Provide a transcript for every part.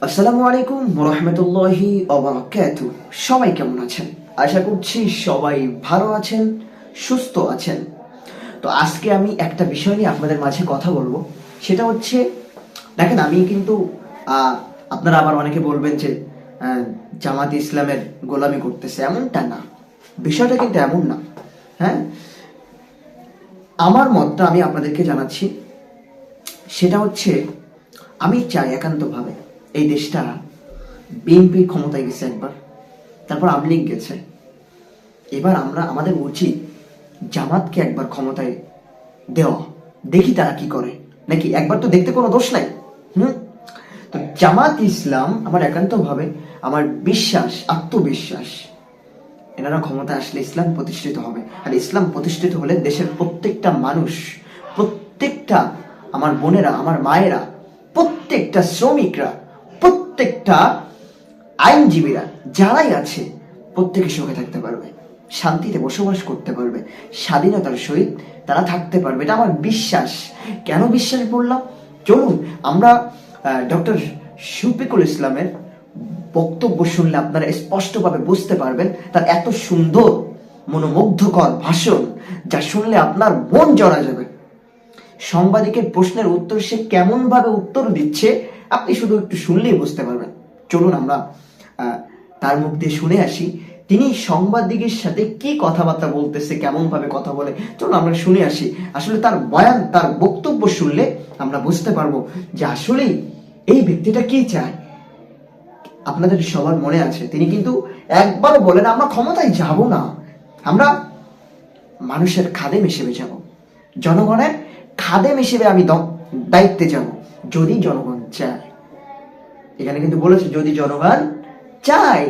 আসসালামু আলাইকুম রহমতুল্লাহি ওবারাকাতু। সবাই কেমন আছেন? আশা করছি সবাই ভালো আছেন, সুস্থ আছেন। তো আজকে আমি একটা বিষয় নিয়ে আপনাদের মাঝে কথা বলবো। সেটা হচ্ছে, দেখেন, আমি কিন্তু আপনারা আবার অনেকে বলবেন যে জামাত ইসলামের গোলামি করতেছে, এমনটা না। বিষয়টা কিন্তু এমন না। হ্যাঁ, আমার মতটা আমি আপনাদেরকে জানাচ্ছি। সেটা হচ্ছে, আমি চাই একান্তভাবে এই দেশটা, বিএনপি ক্ষমতায় গেছে একবার, তারপর আওয়ামী লীগ গেছে, এবার আমাদের উচিত জামাতকে একবার ক্ষমতায় দেওয়া। দেখি তারা কি করে, নাকি একবার তো দেখতে কোনো দোষ নাই। তো জামাত ইসলাম, আমার একান্তভাবে আমার বিশ্বাস, আত্মবিশ্বাস, এনারা ক্ষমতা আসলে ইসলাম প্রতিষ্ঠিত হবে। আর ইসলাম প্রতিষ্ঠিত হলে দেশের প্রত্যেকটা মানুষ, প্রত্যেকটা আমার বোনেরা, আমার মায়েরা, প্রত্যেকটা শ্রমিকরা, প্রত্যেকটা আইনজীবীরা, যারাই আছে, প্রত্যেকে সুখে থাকতে পারবে, শান্তিতে বসবাস করতে পারবে, স্বাধীনতার সহিত তারা থাকতে পারবে। এটা আমার বিশ্বাস। কেন বিশ্বাস বললাম? চলুন আমরা ডক্টর শফিকুল ইসলামের বক্তব্য শুনলে আপনারা স্পষ্টভাবে বুঝতে পারবেন। তার এত সুন্দর মনোমুগ্ধকর ভাষণ, যা শুনলে আপনার মন জড়া যাবে। সাংবাদিকের প্রশ্নের উত্তর সে কেমন ভাবে উত্তর দিচ্ছে, আপনি শুধু একটু শুনলেই বুঝতে পারবেন। চলুন আমরা তার মুখ দিয়ে শুনে আসি তিনি সাংবাদিকের সাথে কি কথাবার্তা বলতেছে, কেমন ভাবে কথা বলে। চলুন আমরা শুনে আসি। আসলে তার বয়ান, তার বক্তব্য শুনলে আমরা বুঝতে পারবো যে আসলেই এই ব্যক্তিটা কি চায়। আপনাদের সবার মনে আছে, তিনি কিন্তু একবারও বলেন আমরা ক্ষমতায় যাব না, আমরা মানুষের খাদেম হিসেবে যাব, জনগণের খাদেম হিসেবে আমি দায়িত্বে যাব, যদি জনগণ চায়। এখানে কিন্তু বলেছে যদি জনগণ চায়।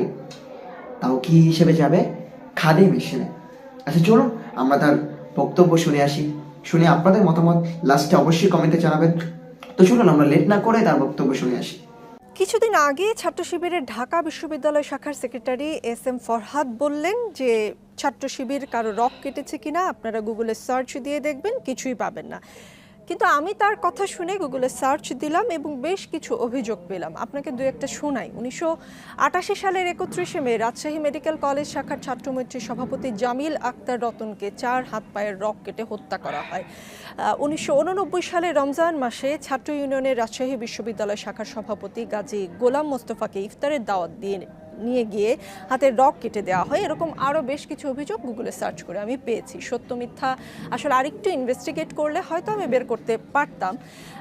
তাও কি হিসেবে যাবে? খাদেম হিসেবে। আচ্ছা চলুন আমরা তার বক্তব্য শুনে আসি। শুনে আপনাদের মতামত লাস্টে অবশ্যই কমেন্টে জানাবেন। তো চলুন আমরা লেট না করে তার বক্তব্য শুনে আসি। কিছুদিন আগে ছাত্র শিবিরের ঢাকা বিশ্ববিদ্যালয় শাখার সেক্রেটারি এস এম ফরহাদ বললেন যে ছাত্র শিবির কারো রক কেটেছে কিনা আপনারা গুগলে সার্চ দিয়ে দেখবেন, কিছুই পাবেন না। কিন্তু আমি তার কথা শুনে গুগলে সার্চ দিলাম এবং বেশ কিছু অভিযোগ পেলাম। আপনাকে দু একটা শোনাই। 1988 সালের 31শে মে রাজশাহী মেডিকেল কলেজ শাখার ছাত্রমৈত্রীর সভাপতি জামিল আক্তার রতনকে 4 হাত পায়ের রক কেটে হত্যা করা হয়। 1989 সালে রমজান মাসে ছাত্র ইউনিয়নের রাজশাহী বিশ্ববিদ্যালয় শাখার সভাপতি গাজী গোলাম মোস্তফাকে ইফতারের দাওয়াত দিয়ে নিয়ে গিয়ে হাতের রক কেটে দেওয়া হয়। এরকম আরও বেশ কিছু অভিযোগ গুগলে সার্চ করে আমি পেয়েছি। সত্য মিথ্যা আসলে আরেকটু ইনভেস্টিগেট করলে হয়তো আমি বের করতে পারতাম।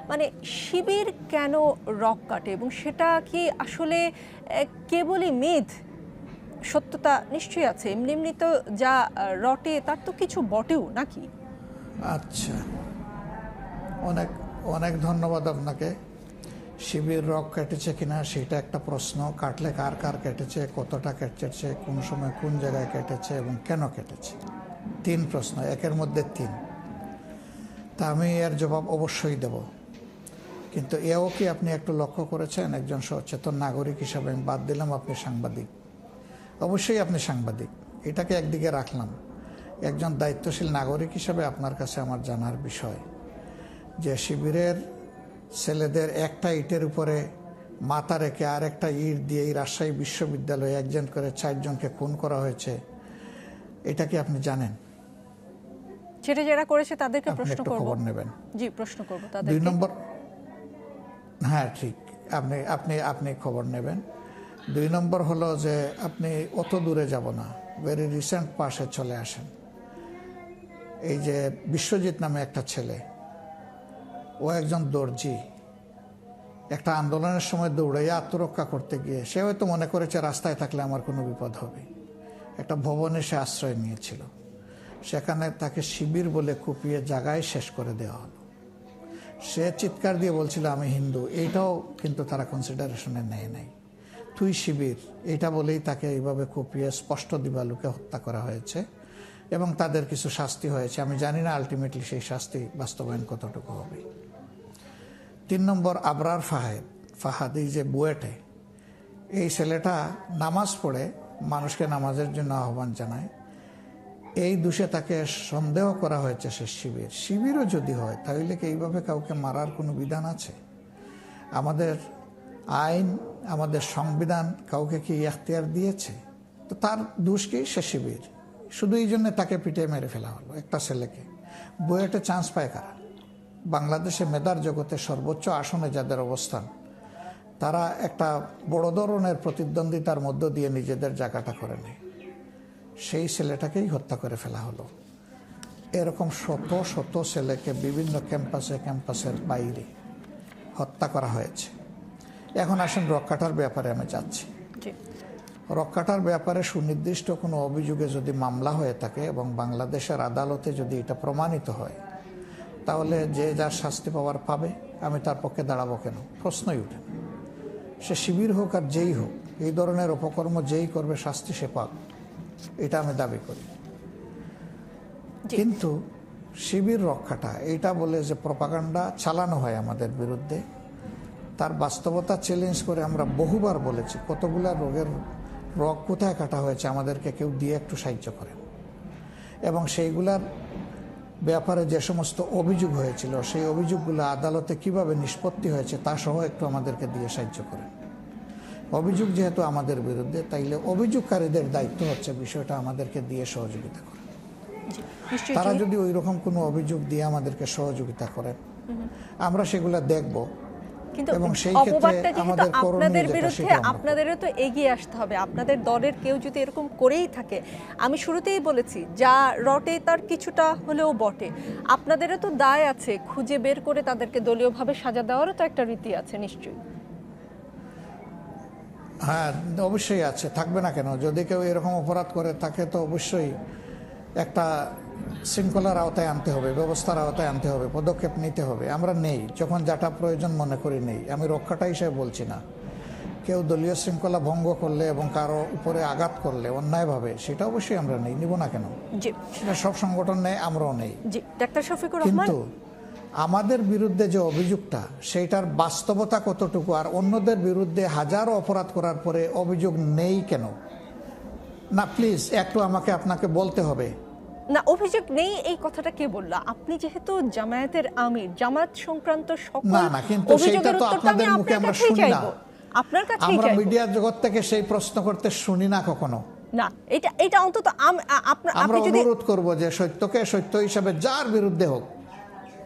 মানে শিবির কেন রক কাটে এবং সেটা কি আসলে কেবলই মিথ? সত্যতা নিশ্চয়ই আছে। এমনি এমনি তো যা রটে তার তো কিছু বটেও নাকি? আচ্ছা, অনেক অনেক ধন্যবাদ আপনাকে। শিবির রক কেটেছে কিনা সেটা একটা প্রশ্ন। কাটলে কার কার কেটেছে, কতটা কেটেছে, কোন সময় কোন জায়গায় কেটেছে এবং কেন কেটেছে, 3 প্রশ্ন, একের মধ্যে 3। তা আমি এর জবাব অবশ্যই দেব। কিন্তু এও কি আপনি একটু লক্ষ্য করেছেন, একজন সচেতন নাগরিক হিসাবে আমি বাদ দিলাম আপনি সাংবাদিক, অবশ্যই আপনি সাংবাদিক, এটাকে একদিকে রাখলাম। একজন দায়িত্বশীল নাগরিক হিসাবে আপনার কাছে আমার জানার বিষয় যে শিবিরের ছেলেদের একটা ইটের উপরে মাথা রেখে আর একটা ইট দিয়ে এই রাজশাহী বিশ্ববিদ্যালয়ে একজন করে 4 জনকে খুন করা হয়েছে, এটা কি আপনি জানেন? সেটা যারা করেছে তাদেরকে প্রশ্ন করব। খবর নেবেন। জি, প্রশ্ন করব তাদেরকে। 2 নম্বর, হ্যাঁ ঠিক, আপনি আপনি আপনি খবর নেবেন। 2 নম্বর হলো যে আপনি অত দূরে যাব না, ভেরি রিসেন্ট পাশে চলে আসেন। এই যে বিশ্বজিৎ নামে একটা ছেলে, ও একজন দর্জি, একটা আন্দোলনের সময় দৌড়াইয়া আত্মরক্ষা করতে গিয়ে সে হয়তো মনে করেছে রাস্তায় থাকলে আমার কোনো বিপদ হবে। একটা ভবনে সে আশ্রয় নিয়েছিল, সেখানে তাকে শিবির বলে কুপিয়ে জায়গায় শেষ করে দেওয়া হলো। সে চিৎকার দিয়ে বলছিল আমি হিন্দু, এইটাও কিন্তু তারা কনসিডারেশনে নেয় নাই। তুই শিবির, এটা বলেই তাকে এইভাবে কুপিয়ে স্পষ্ট দিবালুকে হত্যা করা হয়েছে এবং তাদের কিছু শাস্তি হয়েছে। আমি জানি না আলটিমেটলি সেই শাস্তি বাস্তবায়ন কতটুকু হবে। 3 নম্বর, আবরার ফাহাদ, এই যে বুয়েটে, এই ছেলেটা নামাজ পড়ে মানুষকে নামাজের জন্য আহ্বান জানায়। এই দোষে তাকে সন্দেহ করা হয়েছে সে শিবিরও যদি হয় তাহলে কি এইভাবে কাউকে মারার কোনো বিধান আছে? আমাদের আইন আমাদের সংবিধান কাউকে কি এখতিয়ার দিয়েছে? তো তার দোষ কি? সে শিবির। শুধু এই জন্য তাকে পিটিয়ে মেরে ফেলা হলো, একটা ছেলেকে। বুয়েটে চান্স পায় কারা? বাংলাদেশে মেধার জগতে সর্বোচ্চ আসনে যাদের অবস্থান, তারা একটা বড় ধরনের প্রতিদ্বন্দ্বিতার মধ্য দিয়ে নিজেদের জায়গাটা করে নেয়। সেই ছেলেটাকেই হত্যা করে ফেলা হলো। এরকম শত শত ছেলেকে বিভিন্ন ক্যাম্পাসের বাইরে হত্যা করা হয়েছে। এখন আসেন রক্ষাটার ব্যাপারে আমি যাচ্ছি। রক্ষাটার ব্যাপারে সুনির্দিষ্ট কোনো অভিযোগে যদি মামলা হয়ে থাকে এবং বাংলাদেশের আদালতে যদি এটা প্রমাণিত হয়, তাহলে যে যার শাস্তি পাওয়ার পাবে। আমি তার পক্ষে দাঁড়াবো কেন? প্রশ্নই উঠে না। সে শিবির হোক আর যেই হোক, এই ধরনের অপকর্ম যেই করবে শাস্তি সে পাক, এটা আমি দাবি করি। কিন্তু শিবির রক্ষাটা এইটা বলে যে প্রপাগান্ডা চালানো হয় আমাদের বিরুদ্ধে, তার বাস্তবতা চ্যালেঞ্জ করে আমরা বহুবার বলেছি কতগুলা রোগের রোগ কোথায় কাটা হয়েছে, আমাদেরকে কেউ দিয়ে একটু সাহায্য করেন। এবং সেইগুলার ব্যাপারে যে সমস্ত অভিযোগ হয়েছিল, সেই অভিযোগগুলো আদালতে কিভাবে নিষ্পত্তি হয়েছে তা সহ একটু আমাদেরকে দিয়ে সাহায্য করেন। অভিযোগ যেহেতু আমাদের বিরুদ্ধে, তাইলে অভিযোগকারীদের দায়িত্ব হচ্ছে বিষয়টা আমাদেরকে দিয়ে সহযোগিতা করেন। তারা যদি ওই রকম কোনো অভিযোগ দিয়ে আমাদেরকে সহযোগিতা করেন, আমরা সেগুলা দেখব। কিন্তু এবং সেই অপবাদটা ক্ষেত্রে যেহেতু আমাদের আপনাদের করণীয় যেটা বিরুদ্ধে, সেটা আমরা আপনাদেরও তো এগিয়ে আসতে হবে। আপনাদের দলের কেউ যদি এরকম করেই থাকে, আমি শুরুতেই বলেছি যা রটে তার কিছুটা হলেও বটে। আপনাদেরও তো দায় আছে খুঁজে বের করে তাদেরকে দলীয়ভাবে সাজা দেওয়ারও তো একটা রীতি আছে নিশ্চয়ই। হ্যাঁ, অবশ্যই আছে, থাকবে না কেন? যদি কেউ এরকম অপরাধ করে তাকে তো অবশ্যই একটা শৃঙ্খলার আওতায় আনতে হবে, ব্যবস্থার আওতায় আনতে হবে, পদক্ষেপ নিতে হবে। আমরা নেই, যখন যাটা প্রয়োজন মনে করি নেই। আমি রক্ষাটা হিসেবে বলছি না। কেউ দলীয় শৃঙ্খলা ভঙ্গ করলে এবং কারো উপরে আঘাত করলে অন্যায়ভাবে, সেটা অবশ্যই আমরা নেই, নিব না কেন? জি, সেটা সব সংগঠন নেই, আমরাও নেই। জি ডাক্তার শফিকুর রহমান, কিন্তু আমাদের বিরুদ্ধে যে অভিযোগটা, সেইটার বাস্তবতা কতটুকু, আর অন্যদের বিরুদ্ধে হাজারো অপরাধ করার পরে অভিযোগ নেই কেন? না প্লিজ একটু আমাকে আপনাকে বলতে হবে। না, অভিযোগ নেই এই কথাটা কে বললো? আপনি যেহেতু জামায়াতের আমির, জামাত সংক্রান্ত সকল না, কিন্তু সেটা তো আপনাদের মুখে আমরা শুনি না। আপনার কাছে আমরা মিডিয়া জগৎ থেকে সেই প্রশ্ন করতে শুনি না কখনো। না, এটা অন্তত আমরা অনুরোধ করব যে সত্যকে সত্য হিসাবে যার বিরুদ্ধে হোক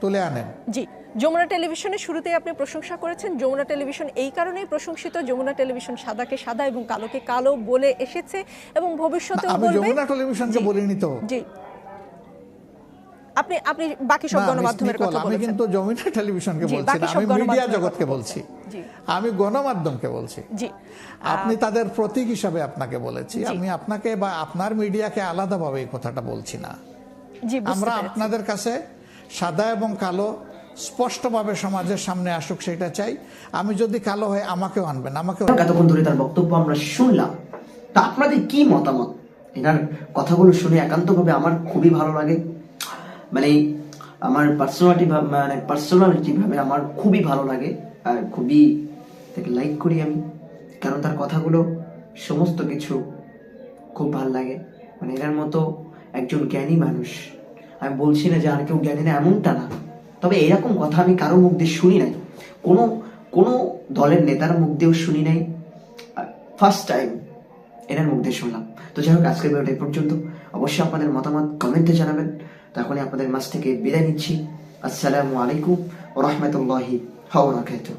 তুলে আনেন। জি, যমুনা টেলিভিশনের শুরুতেই আপনি প্রশংসা করেছেন। যমুনা টেলিভিশন এই কারণেই প্রশংসিত, যমুনা টেলিভিশন সাদাকে সাদা এবং কালোকে কালো বলে এসেছে এবং ভবিষ্যতেও বলবে। আমি যমুনা টেলিভিশনকে বলিনি তো। জি, আপনি বাকি সব গণমাধ্যমের কথা বলেছেন। আমি কিন্তু যমুনা টেলিভিশনকে বলছি না, আমি মিডিয়া জগৎকে বলছি, আমি গণমাধ্যমকে বলছি। জি, আপনি তাদের প্রতীক হিসাবে আপনাকে বলেছি, আমি আপনাকে বা আপনার মিডিয়াকে আলাদাভাবে এই কথাটা বলছি না। জি, আমরা আপনাদের কাছে সাদা এবং কালো স্পষ্টভাবে সমাজের সামনে আসুক সেটা চাই। আমি যদি কালো হয় আমাকেও আনবেন, আমাকেও। এতক্ষণ ধরে তার বক্তব্য আমরা শুনলাম, তা আপনাদের কি মতামত? এনার কথাগুলো শুনে একান্তভাবে আমার খুবই ভালো লাগে। মানে আমার পার্সোনালিটি ভাবে আমার খুবই ভালো লাগে, আর খুবই তাকে লাইক করি আমি, কারণ তার কথাগুলো সমস্ত কিছু খুব ভালো লাগে। মানে এনার মতো একজন জ্ঞানী মানুষ, আমি বলছি না যে আর কেউ জ্ঞানী না, এমনটা না, তবে এরকম কথা আমি কারো মুখ দিয়ে শুনি নাই, কোনো দলের নেতার মুখ দিয়েও শুনি নাই, ফার্স্ট টাইম এনার মুখ দিয়ে শুনলাম। তো যাই হোক, আজকের ভিডিওটা এই পর্যন্ত। অবশ্যই আপনাদের মতামত কমেন্টে জানাবেন। তখনই আপনাদের মাঝ থেকে বিদায় নিচ্ছি। আসসালামু আলাইকুম ওয়া রাহমাতুল্লাহি ওয়া বারাকাতুহু।